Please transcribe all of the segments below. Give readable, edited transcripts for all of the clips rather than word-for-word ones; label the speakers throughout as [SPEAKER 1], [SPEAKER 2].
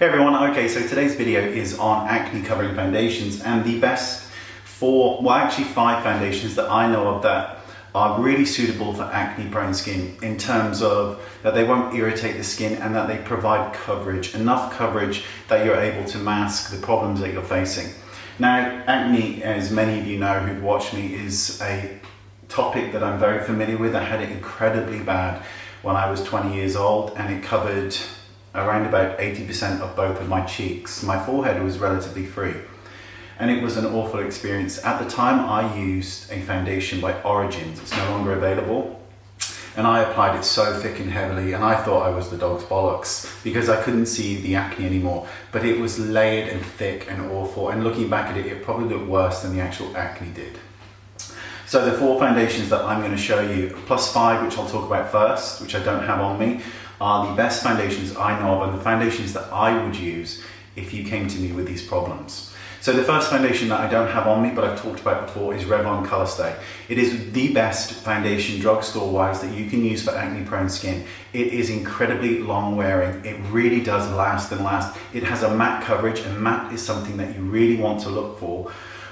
[SPEAKER 1] Hey everyone, okay, so today's video is on acne covering foundations, and the best five foundations that I know of that are really suitable for acne prone skin, in terms of that they won't irritate the skin and that they provide coverage, enough coverage that you're able to mask the problems that you're facing. Now, acne, as many of you know who've watched me, is a topic that I'm very familiar with. I had it incredibly bad when I was 20 years old, and it covered around about 80% of both of my cheeks. My forehead was relatively free, and it was an awful experience. At the time, I used a foundation by Origins. It's no longer available, and I applied it so thick and heavily, and I thought I was the dog's bollocks because I couldn't see the acne anymore. But it was layered and thick and awful, and looking back at it, it probably looked worse than the actual acne did. So the four foundations that I'm going to show you, plus five, which I'll talk about first, which I don't have on me, are the best foundations I know of, and the foundations that I would use if you came to me with these problems. So the first foundation that I don't have on me, but I've talked about before, is Revlon Color Stay. It is the best foundation drugstore wise that you can use for acne prone skin. It is incredibly long wearing. It really does last and last. It has a matte coverage, and matte is something that you really want to look for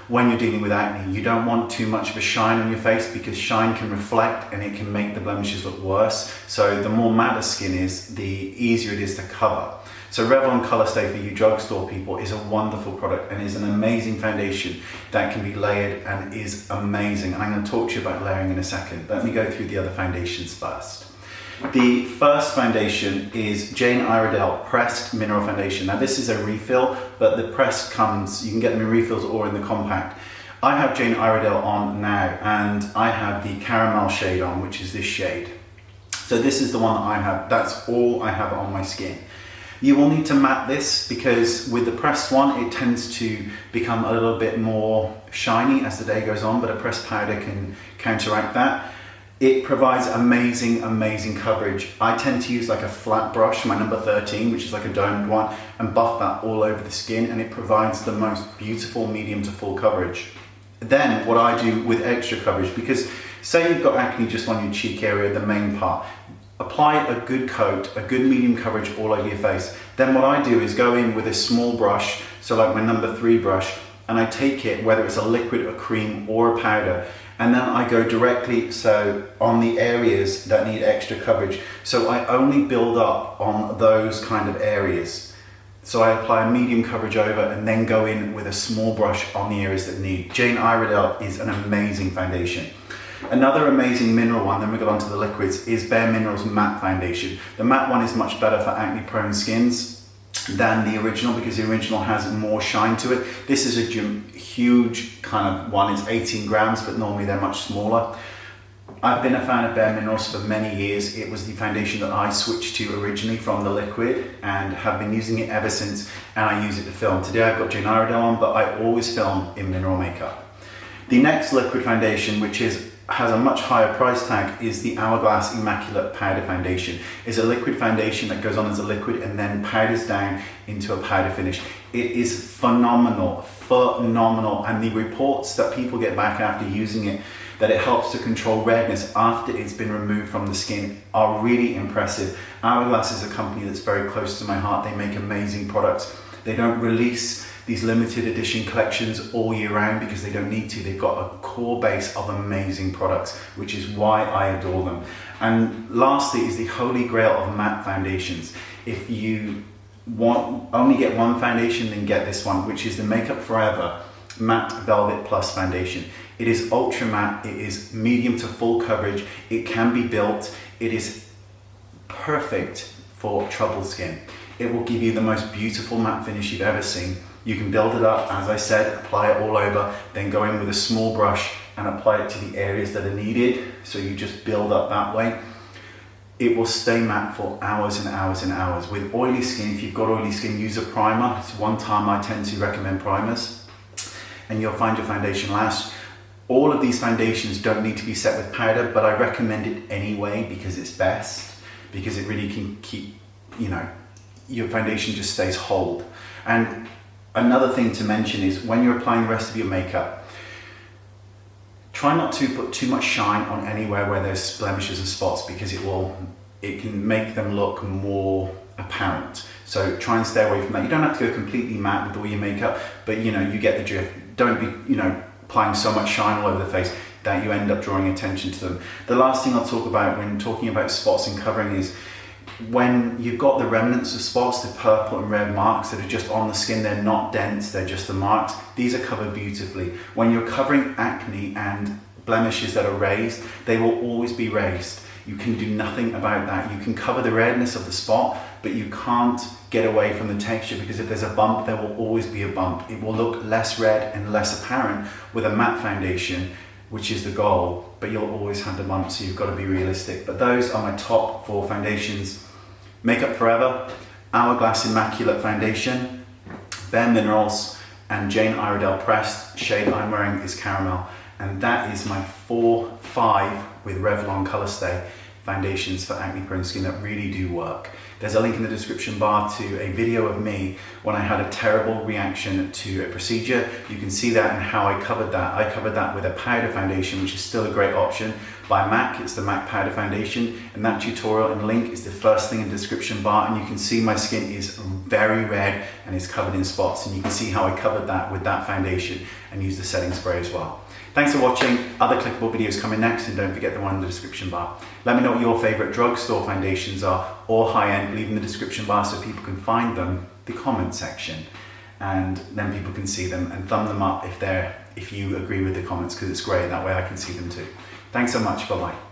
[SPEAKER 1] when you're dealing with acne. You don't want too much of a shine on your face, because shine can reflect and it can make the blemishes look worse. So the more matte a skin is, the easier it is to cover. So Revlon Color Stay for you drugstore people is a wonderful product and is an amazing foundation that can be layered and is amazing. And I'm going to talk to you about layering in a second. Let me go through the other foundations first. The first foundation is Jane Iredale Pressed Minearl Foundation. Now this is a refill, but the pressed comes, you can get them in refills or in the compact. I have Jane Iredale on now, and I have the caramel shade on, which is this shade. So this is the one that I have. That's all I have on my skin. You will need to matte this, because with the pressed one, it tends to become a little bit more shiny as the day goes on, but a pressed powder can counteract that. It provides amazing, amazing coverage. I tend to use like a flat brush, my number 13, which is like a domed one, and buff that all over the skin, and it provides the most beautiful medium to full coverage. Then what I do with extra coverage, because say you've got acne just on your cheek area, the main part, apply a good coat, a good medium coverage all over your face. Then what I do is go in with a small brush, so like my number 3 brush, and I take it, whether it's a liquid, a cream, or a powder, and then I go directly on the areas that need extra coverage. So I only build up on those kind of areas. So I apply a medium coverage over and then go in with a small brush on the areas that need. Jane Iredale is an amazing foundation. Another amazing mineral one, then we got onto the liquids, is Bare Minerals Matte Foundation. The matte one is much better for acne prone skins than the original, because the original has more shine to it. This is a huge kind of one. It's 18 grams, but normally they're much smaller. I've been a fan of Bare Minerals for many years. It was the foundation that I switched to originally from the liquid, and have been using it ever since, and I use it to film. Today I've got Jane Iredale on, but I always film in mineral makeup. The next liquid foundation, which has a much higher price tag, is the Hourglass Immaculate Powder Foundation. It's a liquid foundation that goes on as a liquid and then powders down into a powder finish. It is phenomenal, phenomenal. And the reports that people get back after using it, that it helps to control redness after it's been removed from the skin, are really impressive. Hourglass is a company that's very close to my heart. They make amazing products. They don't release these limited edition collections all year round because they don't need to. They've got a core base of amazing products, which is why I adore them. And lastly is the holy grail of matte foundations. If you only get one foundation, then get this one, which is the Makeup Forever Matte Velvet Plus Foundation. It is ultra matte, it is medium to full coverage, it can be built, it is perfect for troubled skin. It will give you the most beautiful matte finish you've ever seen. You can build it up, as I said, apply it all over, then go in with a small brush and apply it to the areas that are needed. So you just build up that way. It will stay matte for hours and hours and hours. With oily skin, if you've got oily skin, use a primer. It's one time I tend to recommend primers, and you'll find your foundation lasts. All of these foundations don't need to be set with powder, but I recommend it anyway because it's best, because it really can keep, your foundation just stays hold. And another thing to mention is when you're applying the rest of your makeup, try not to put too much shine on anywhere where there's blemishes and spots, because it can make them look more apparent. So try and stay away from that. You don't have to go completely matte with all your makeup, but you know, you get the drift. Don't be, you know, applying so much shine all over the face that you end up drawing attention to them. The last thing I'll talk about when talking about spots and covering is when you've got the remnants of spots, the purple and red marks that are just on the skin, they're not dense, they're just the marks. These are covered beautifully. When you're covering acne and blemishes that are raised, they will always be raised. You can do nothing about that. You can cover the redness of the spot, but you can't get away from the texture, because if there's a bump, there will always be a bump. It will look less red and less apparent with a matte foundation, which is the goal, but you'll always have the bump, so you've got to be realistic. But those are my top 4 foundations. Makeup Forever, Hourglass Immaculate Foundation, Bare Minerals, and Jane Iredale Pressed. Shade I'm wearing is Caramel. And that is my 4-5 with Revlon Color Stay foundations for acne prone skin that really do work. There's a link in the description bar to a video of me when I had a terrible reaction to a procedure. You can see that and how I covered that. I covered that with a powder foundation, which is still a great option, by MAC. It's the MAC powder foundation, and that tutorial and link is the first thing in the description bar, and you can see my skin is very red and is covered in spots, and you can see how I covered that with that foundation and use the setting spray as well. Thanks for watching. Other clickable videos coming next, and don't forget the one in the description bar. Let me know what your favorite drugstore foundations are, or high-end. Leave in the description bar so people can find them, the comment section, and then people can see them, and thumb them up if you agree with the comments, because it's great. That way I can see them too. Thanks so much. Bye-bye.